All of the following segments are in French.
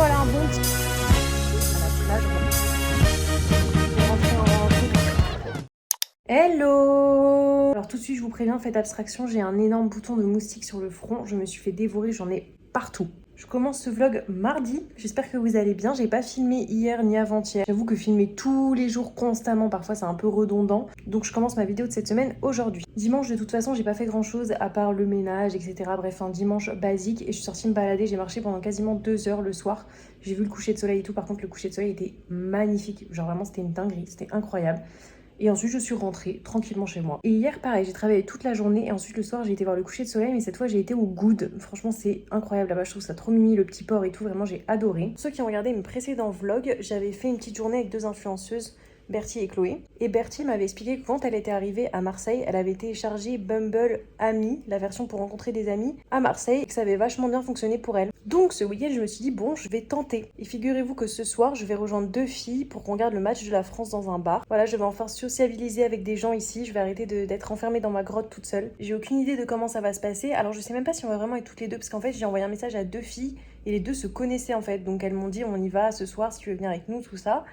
voilà un bon petit à la plage. On va rentrer en... Hello! Alors tout de suite, je vous préviens, faites abstraction, j'ai un énorme bouton de moustique sur le front. Je me suis fait dévorer, j'en ai partout. Je commence ce vlog mardi, j'espère que vous allez bien. J'ai pas filmé hier ni avant-hier. J'avoue que filmer tous les jours constamment, parfois c'est un peu redondant. Donc je commence ma vidéo de cette semaine aujourd'hui. Dimanche, de toute façon, j'ai pas fait grand chose à part le ménage, etc. Bref, un dimanche basique. Et je suis sortie me balader, j'ai marché pendant quasiment 2 heures le soir. J'ai vu le coucher de soleil et tout. Par contre, le coucher de soleil était magnifique. Genre vraiment, c'était une dinguerie, c'était incroyable. Et ensuite, je suis rentrée tranquillement chez moi. Et hier, pareil, j'ai travaillé toute la journée. Et ensuite, le soir, j'ai été voir le coucher de soleil. Mais cette fois, j'ai été au Good. Franchement, c'est incroyable là-bas. Je trouve ça trop mimi, le petit port et tout. Vraiment, j'ai adoré. Ceux qui ont regardé mes précédents vlogs, j'avais fait une petite journée avec 2 influenceuses, Bertie et Chloé. Et Bertie m'avait expliqué que quand elle était arrivée à Marseille, elle avait téléchargé Bumble Ami, la version pour rencontrer des amis, à Marseille, et que ça avait vachement bien fonctionné pour elle. Donc ce week-end, je me suis dit, bon, je vais tenter. Et figurez-vous que ce soir, je vais rejoindre 2 filles pour qu'on regarde le match de la France dans un bar. Voilà, je vais enfin sociabiliser avec des gens ici. Je vais arrêter d'être enfermée dans ma grotte toute seule. J'ai aucune idée de comment ça va se passer. Alors je sais même pas si on va vraiment être toutes les deux, parce qu'en fait, j'ai envoyé un message à 2 filles, et les 2 se connaissaient en fait. Donc elles m'ont dit, on y va ce soir, si tu veux venir avec nous, tout ça.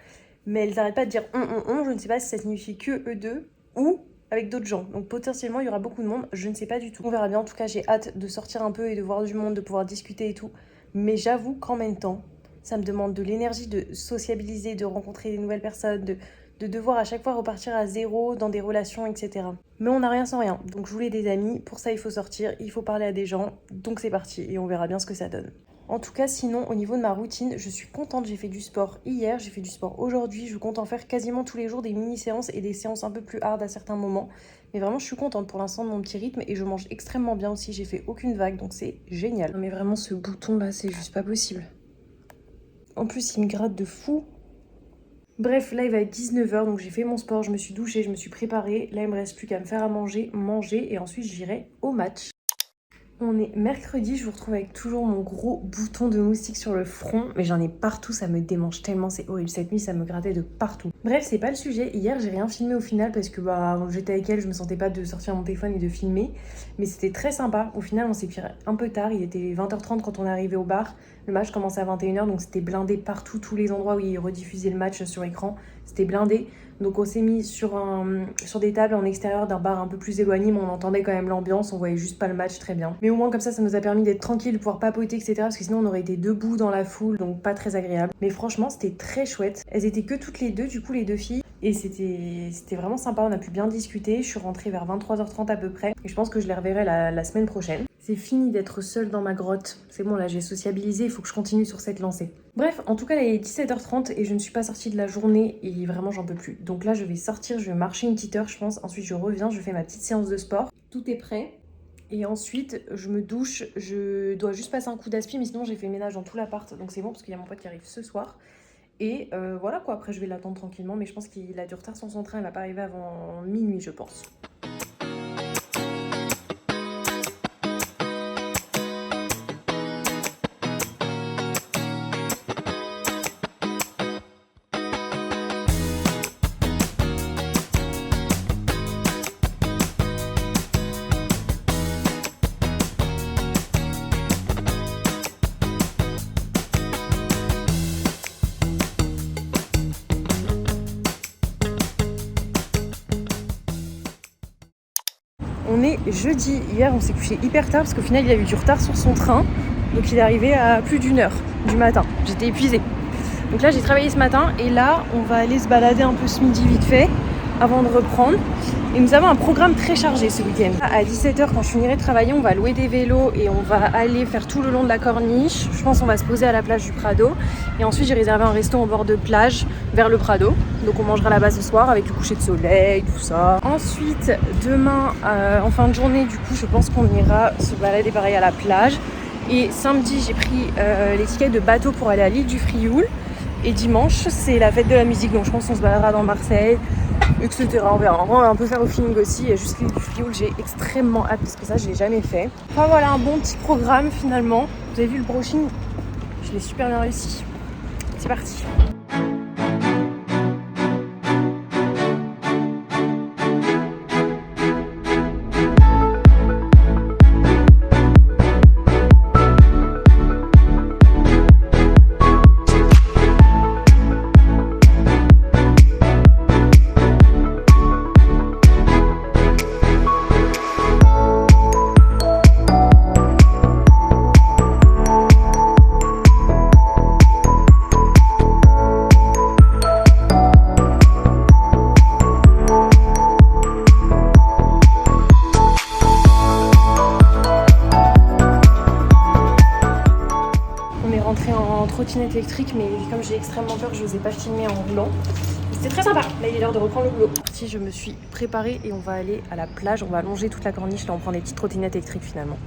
Mais elles n'arrêtent pas de dire je ne sais pas si ça signifie que eux deux ou avec d'autres gens. Donc potentiellement il y aura beaucoup de monde, je ne sais pas du tout. On verra bien, en tout cas j'ai hâte de sortir un peu et de voir du monde, de pouvoir discuter et tout. Mais j'avoue qu'en même temps, ça me demande de l'énergie de sociabiliser, de rencontrer des nouvelles personnes, de devoir à chaque fois repartir à zéro dans des relations, etc. Mais on n'a rien sans rien, donc je voulais des amis, pour ça il faut sortir, il faut parler à des gens, donc c'est parti et on verra bien ce que ça donne. En tout cas, sinon, au niveau de ma routine, je suis contente. J'ai fait du sport hier, j'ai fait du sport aujourd'hui. Je compte en faire quasiment tous les jours des mini-séances et des séances un peu plus hard à certains moments. Mais vraiment, je suis contente pour l'instant de mon petit rythme et je mange extrêmement bien aussi. J'ai fait aucune vague, donc c'est génial. Non mais vraiment, ce bouton-là, c'est juste pas possible. En plus, il me gratte de fou. Bref, là, il va être 19h, donc j'ai fait mon sport, je me suis douchée, je me suis préparée. Là, il me reste plus qu'à me faire à manger, et ensuite, j'irai au match. On est mercredi, je vous retrouve avec toujours mon gros bouton de moustique sur le front. Mais j'en ai partout, ça me démange tellement, c'est horrible. Cette nuit, ça me grattait de partout. Bref, c'est pas le sujet. Hier, j'ai rien filmé au final parce que j'étais avec elle, je me sentais pas de sortir mon téléphone et de filmer. Mais c'était très sympa. Au final, on s'est pris un peu tard. Il était 20h30 quand on est arrivé au bar. Le match commençait à 21h, donc c'était blindé partout. Tous les endroits où ils rediffusaient le match sur écran, c'était blindé. Donc on s'est mis sur des tables en extérieur d'un bar un peu plus éloigné, mais on entendait quand même l'ambiance, on voyait juste pas le match très bien. Mais au moins comme ça nous a permis d'être tranquille, de pouvoir papoter, etc. Parce que sinon on aurait été debout dans la foule, donc pas très agréable. Mais franchement c'était très chouette. Elles étaient que toutes les deux, du coup les 2 filles. Et c'était vraiment sympa, on a pu bien discuter. Je suis rentrée vers 23h30 à peu près. Et je pense que je les reverrai la semaine prochaine. C'est fini d'être seule dans ma grotte. C'est bon, là j'ai sociabilisé, il faut que je continue sur cette lancée. Bref, en tout cas, là il est 17h30 et je ne suis pas sortie de la journée et vraiment j'en peux plus. Donc là je vais sortir, je vais marcher une petite heure je pense. Ensuite je reviens, je fais ma petite séance de sport. Tout est prêt. Et ensuite je me douche, je dois juste passer un coup d'aspi, mais sinon j'ai fait le ménage dans tout l'appart. Donc c'est bon parce qu'il y a mon pote qui arrive ce soir. Et voilà quoi, après je vais l'attendre tranquillement. Mais je pense qu'il a du retard sur son train, il va pas arriver avant minuit je pense. On est jeudi. Hier, on s'est couché hyper tard parce qu'au final, il a eu du retard sur son train. Donc, il est arrivé à plus d'1h du matin. J'étais épuisée. Donc là, j'ai travaillé ce matin et là, on va aller se balader un peu ce midi vite fait avant de reprendre. Et nous avons un programme très chargé ce week-end. À 17h, quand je finirai de travailler, on va louer des vélos et on va aller faire tout le long de la corniche. Je pense qu'on va se poser à la plage du Prado. Et ensuite, j'ai réservé un resto en bord de plage vers le Prado. Donc on mangera là-bas ce soir avec le coucher de soleil, tout ça. Ensuite, demain, en fin de journée, du coup, je pense qu'on ira se balader pareil à la plage. Et samedi, j'ai pris les tickets de bateau pour aller à l'île du Frioul. Et dimanche, c'est la fête de la musique. Donc je pense qu'on se baladera dans Marseille, etc. On verra. On va un peu faire au feeling aussi. Et juste l'île du Frioul, j'ai extrêmement hâte parce que ça, je l'ai jamais fait. Enfin voilà, un bon petit programme finalement. Vous avez vu le brushing? Je l'ai super bien réussi. C'est parti. rentrer en trottinette électrique, mais comme j'ai extrêmement peur, je n'osais pas filmer en roulant. C'était très sympa. Là, il est l'heure de reprendre le boulot. Si je me suis préparée et on va aller à la plage, on va longer toute la corniche. Là, on prend des petites trottinettes électriques finalement.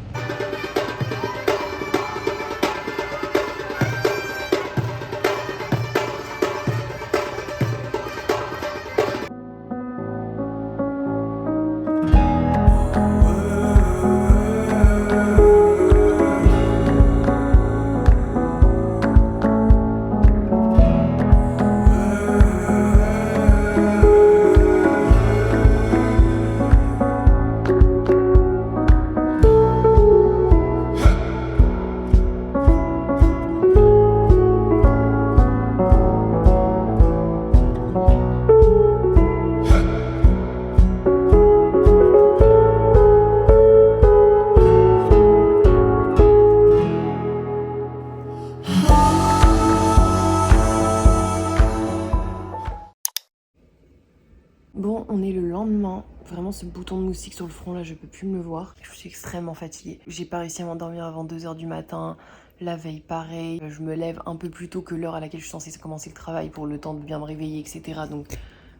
Bon, on est le lendemain. Vraiment, ce bouton de moustique sur le front, là, je peux plus me le voir. Je suis extrêmement fatiguée. J'ai pas réussi à m'endormir avant 2 h du matin. La veille, pareil. Je me lève un peu plus tôt que l'heure à laquelle je suis censée commencer le travail pour le temps de bien me réveiller, etc. Donc,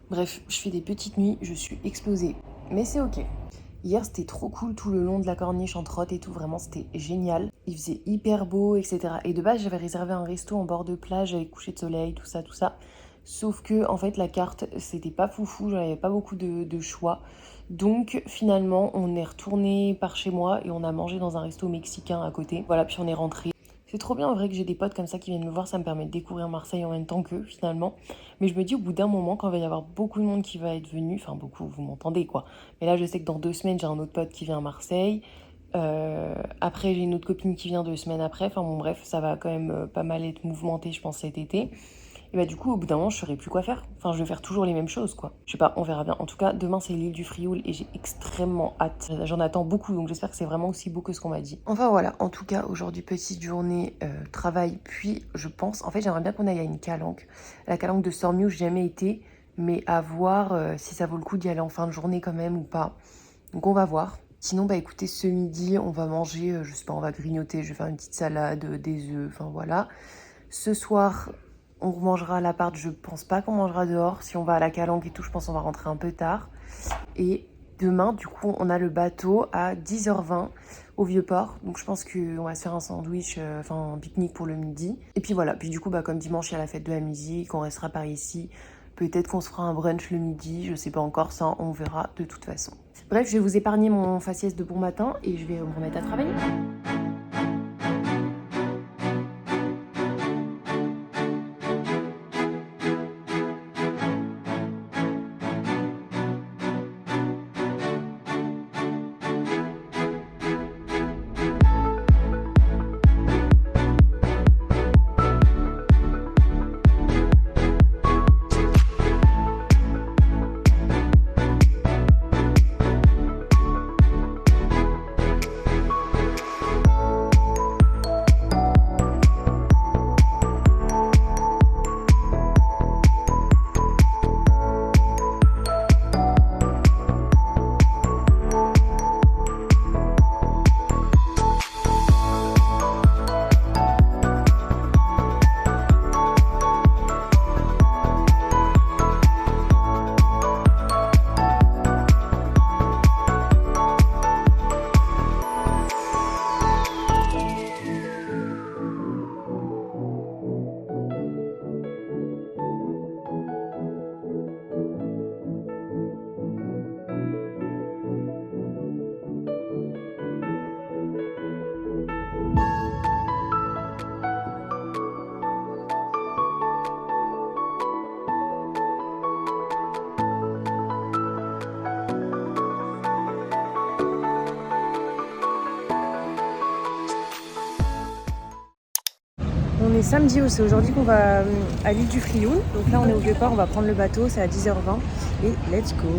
bref, je fais des petites nuits. Je suis explosée. Mais c'est ok. Hier, c'était trop cool tout le long de la corniche en trotte et tout. Vraiment, c'était génial. Il faisait hyper beau, etc. Et de base, j'avais réservé un resto en bord de plage avec coucher de soleil, tout ça, tout ça. Sauf que, en fait, la carte, c'était pas foufou, j'en avais pas beaucoup de choix. Donc, finalement, on est retourné par chez moi et on a mangé dans un resto mexicain à côté. Voilà, puis on est rentré. C'est trop bien, en vrai, que j'ai des potes comme ça qui viennent me voir, ça me permet de découvrir Marseille en même temps qu'eux, finalement. Mais je me dis, au bout d'un moment, quand il va y avoir beaucoup de monde qui va être venu, enfin, beaucoup, vous m'entendez, quoi. Mais là, je sais que dans 2 semaines, j'ai un autre pote qui vient à Marseille. Après, j'ai une autre copine qui vient 2 semaines après. Enfin, bon, bref, ça va quand même pas mal être mouvementé, je pense, cet été. Et bah du coup, au bout d'un moment, je saurais plus quoi faire. Enfin, je vais faire toujours les mêmes choses, quoi. Je sais pas, on verra bien. En tout cas, demain, c'est l'île du Frioul et j'ai extrêmement hâte. J'en attends beaucoup, donc j'espère que c'est vraiment aussi beau que ce qu'on m'a dit. Enfin voilà, en tout cas, aujourd'hui, petite journée travail, puis je pense... En fait, j'aimerais bien qu'on aille à une calanque. La calanque de Sormiou, j'ai jamais été, mais à voir si ça vaut le coup d'y aller en fin de journée quand même ou pas. Donc on va voir. Sinon, bah écoutez, ce midi, on va manger, je sais pas, on va grignoter, je vais faire une petite salade, des œufs, enfin voilà. Ce soir... on mangera à l'appart, je pense pas qu'on mangera dehors. Si on va à la calanque et tout, je pense qu'on va rentrer un peu tard. Et demain, du coup, on a le bateau à 10 h 20 au Vieux-Port. Donc je pense qu'on va se faire un sandwich, un pique-nique pour le midi. Et puis voilà, puis du coup, comme dimanche, il y a la fête de la musique, on restera par ici. Peut-être qu'on se fera un brunch le midi, je sais pas encore, ça on verra de toute façon. Bref, je vais vous épargner mon faciès de bon matin et je vais me remettre à travailler. On est samedi, c'est aujourd'hui qu'on va à l'île du Frioul. Donc là on est au Vieux-Port, on va prendre le bateau, c'est à 10 h 20 et let's go.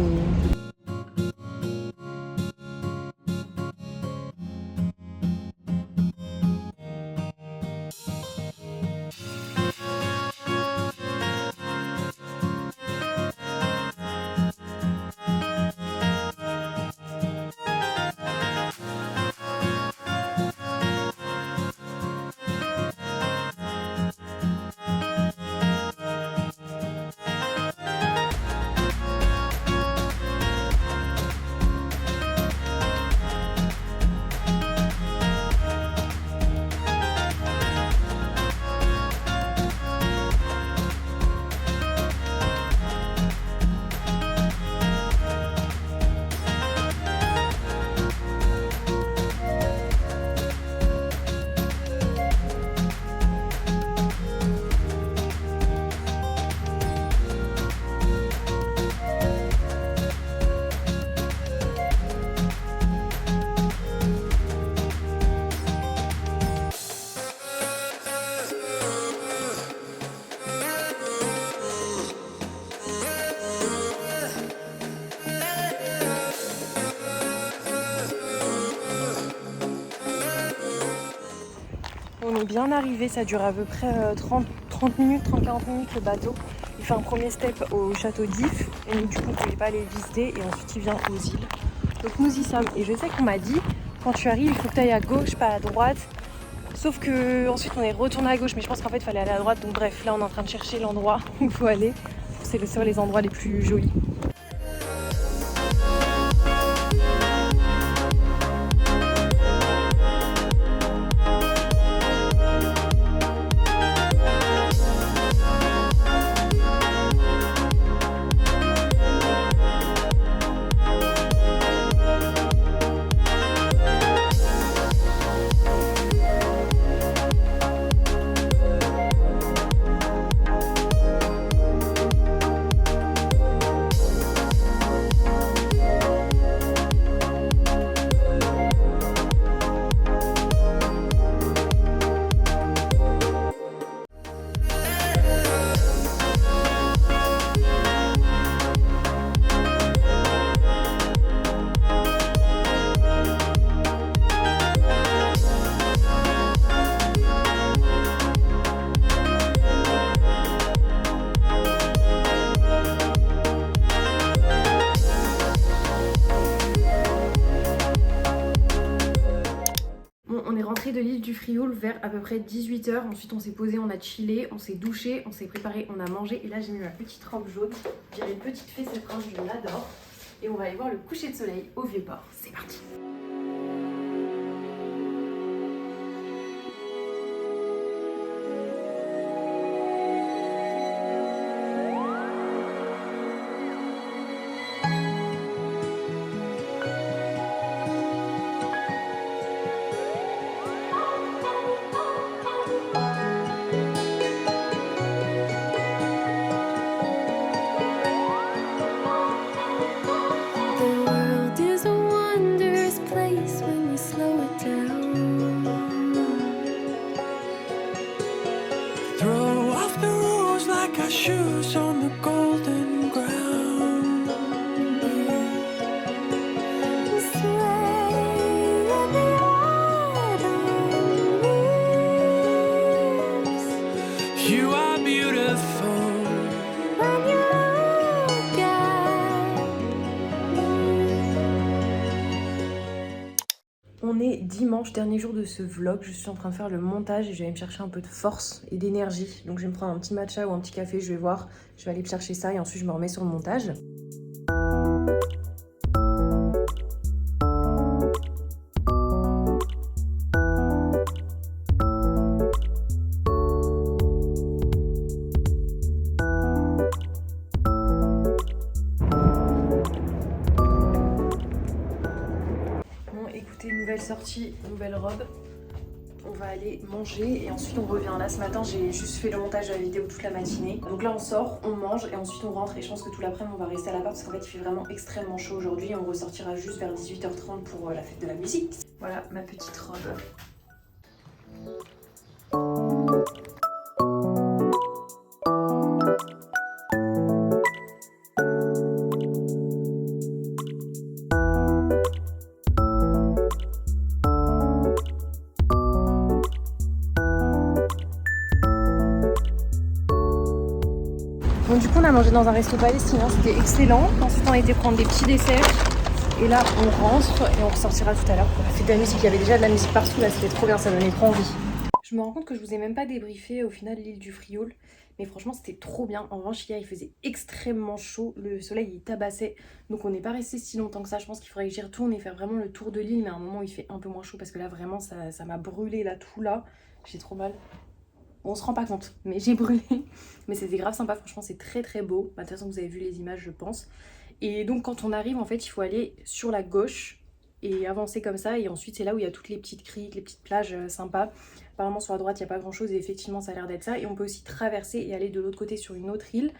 on est bien arrivé, ça dure à peu près 30 minutes, 30-40 minutes le bateau. Il fait un premier step au château d'If et donc, du coup on ne pouvait pas aller visiter et ensuite il vient aux îles. Donc nous y sommes et je sais qu'on m'a dit quand tu arrives il faut que tu ailles à gauche, pas à droite. Sauf que ensuite on est retourné à gauche mais je pense qu'en fait il fallait aller à droite. Donc bref, là on est en train de chercher l'endroit où il faut aller. C'est sur les endroits les plus jolis. On est rentré de l'île du Frioul vers à peu près 18h. Ensuite on s'est posé, on a chillé, on s'est douché, on s'est préparé, on a mangé. Et là j'ai mis ma petite robe jaune. J'ai une petite fée cette robe, je l'adore. Et on va aller voir le coucher de soleil au Vieux-Port. C'est parti. Shoes on the golden ground. Sway in the autumn leaves. You are beautiful when you look at me. On est dimanche, dernier jour de ce vlog. Je suis en train de faire le montage et je vais aller me chercher un peu de force et d'énergie. Donc je vais me prendre un petit matcha ou un petit café, je vais voir. Je vais aller me chercher ça et ensuite je me remets sur le montage. Bon, écoutez, nouvelle sortie, nouvelle robe. On va aller manger et ensuite on revient. Là ce matin j'ai juste fait le montage de la vidéo toute la matinée. Donc là on sort, on mange et ensuite on rentre. Et je pense que tout l'après-midi on va rester à l'appart parce qu'en fait il fait vraiment extrêmement chaud aujourd'hui. Et on ressortira juste vers 18h30 pour la fête de la musique. Voilà ma petite robe. Donc du coup on a mangé dans un resto palestinien, c'était excellent. Ensuite on a été prendre des petits desserts. Et là on rentre et on ressortira tout à l'heure pour la fête de la musique. Il y avait déjà de la musique partout, là c'était trop bien, ça donnait trop envie. Je me rends compte que je vous ai même pas débriefé au final l'île du Frioul. Mais franchement c'était trop bien. En revanche hier il faisait extrêmement chaud, le soleil il tabassait. Donc on n'est pas resté si longtemps que ça. Je pense qu'il faudrait que j'y retourne et faire vraiment le tour de l'île. Mais à un moment il fait un peu moins chaud parce que là vraiment ça m'a brûlé là tout là. J'ai trop mal. On se rend pas compte, mais j'ai brûlé. Mais c'était grave sympa, franchement c'est très très beau. De toute façon vous avez vu les images je pense. Et donc quand on arrive en fait il faut aller sur la gauche et avancer comme ça. Et ensuite c'est là où il y a toutes les petites criques, les petites plages sympas. Apparemment sur la droite il n'y a pas grand chose et effectivement ça a l'air d'être ça. Et on peut aussi traverser et aller de l'autre côté sur une autre île.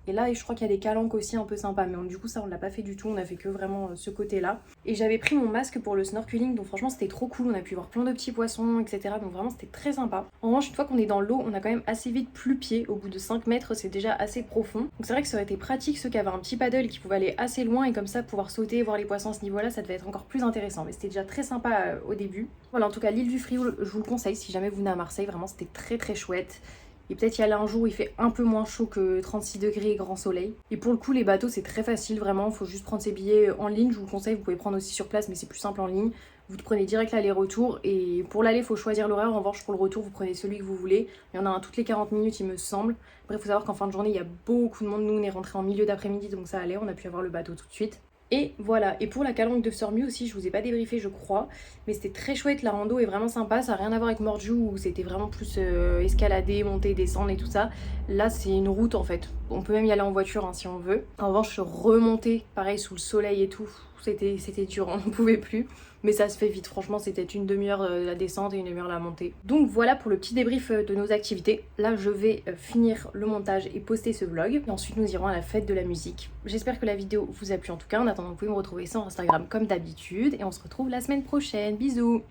Et là, je crois qu'il y a des calanques aussi un peu sympas. Mais du coup, ça, on l'a pas fait du tout. On a fait que vraiment ce côté-là. Et j'avais pris mon masque pour le snorkeling. Donc franchement, c'était trop cool. On a pu voir plein de petits poissons, etc. Donc vraiment, c'était très sympa. En revanche, une fois qu'on est dans l'eau, on a quand même assez vite plus pied. Au bout de 5 mètres, c'est déjà assez profond. Donc c'est vrai que ça aurait été pratique ceux qui avaient un petit paddle et qui pouvaient aller assez loin. Et comme ça, pouvoir sauter, voir les poissons à ce niveau-là, ça devait être encore plus intéressant. Mais c'était déjà très sympa au début. Voilà, en tout cas, l'île du Frioul, je vous le conseille si jamais vous venez à Marseille. Vraiment, c'était très très chouette. Et peut-être y aller un jour où il fait un peu moins chaud que 36 degrés et grand soleil. Et pour le coup, les bateaux, c'est très facile, vraiment. Il faut juste prendre ses billets en ligne. Je vous le conseille, vous pouvez prendre aussi sur place, mais c'est plus simple en ligne. Vous prenez direct l'aller-retour. Et pour l'aller, il faut choisir l'horaire. En revanche, pour le retour, vous prenez celui que vous voulez. Il y en a un toutes les 40 minutes, il me semble. Après, il faut savoir qu'en fin de journée, il y a beaucoup de monde. Nous, on est rentré en milieu d'après-midi, donc ça allait. On a pu avoir le bateau tout de suite. Et voilà, et pour la calanque de Sormieu aussi, je vous ai pas débriefé je crois, mais c'était très chouette, la rando est vraiment sympa, ça n'a rien à voir avec Morju où c'était vraiment plus escalader, monter, descendre et tout ça. Là c'est une route en fait, on peut même y aller en voiture hein, si on veut. En revanche remonter, pareil sous le soleil et tout, c'était dur, on ne pouvait plus. Mais ça se fait vite, franchement c'était une demi-heure la descente et une demi-heure la montée. Donc voilà pour le petit débrief de nos activités. Là je vais finir le montage et poster ce vlog. Et ensuite nous irons à la fête de la musique. J'espère que la vidéo vous a plu en tout cas. En attendant vous pouvez me retrouver sur Instagram comme d'habitude. Et on se retrouve la semaine prochaine. Bisous.